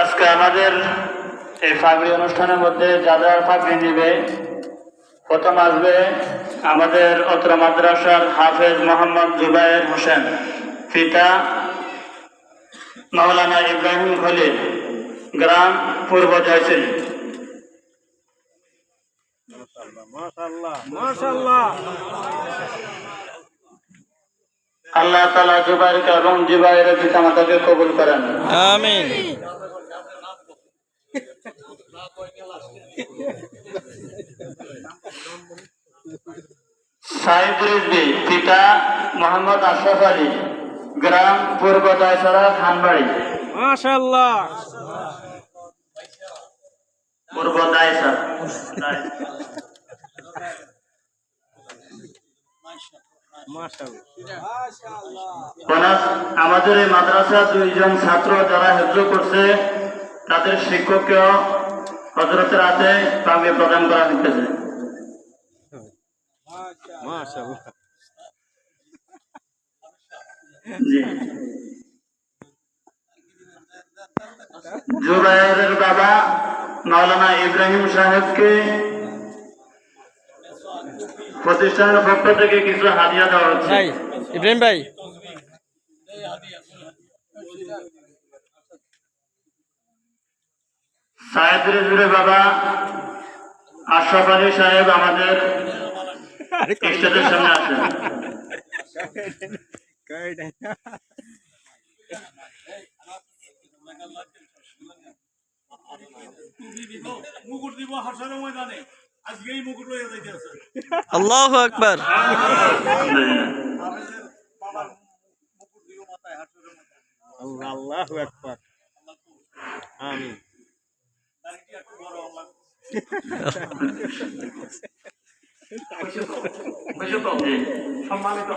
আজকে আমাদের এই ফাগড়ি অনুষ্ঠানের মধ্যে যারা ফাগড়ি নিবে, প্রথম আসবে আমাদের অত্র মাদ্রাসার হাফেজ মোহাম্মদ জুবায়ের হোসেন, পিতা মাওলানা ইব্রাহিম খলিল, গ্রাম পূর্ব জয়শ্রী। আল্লাহ তাআলা জুবায়েরকে এবং জুবায়েরের পিতামাতাকে কবুল করেন, আমিন। সাইদ রিজভী, পিতা মোহাম্মদ আশরাফ আলী, গ্রাম পূর্ব জয়সরা খানবাড়ি। মাশাআল্লাহ। পূর্ব দায়সা। আমাদের এই মাদ্রাসা দুইজন ছাত্র যারা হেফজ করছে, তাদের শিক্ষককে হযরতের হাতে পাগড়ি প্রদান করা হইতেছে। জুবায়েরের বাবা মাওলানা ইব্রাহিম সাহেবকে প্রতিষ্ঠানের পক্ষ থেকে কিছু হাদিয়া দেওয়া হচ্ছে। ইব্রাহিম ভাই, সাইদ রিজভির বাবা আশরাফ আলী সাহেব আমাদের স্টেজের সামনে আসেন। আল্লাহু আকবার। আল্লাহু আকবার। আমিন। সম্মানিত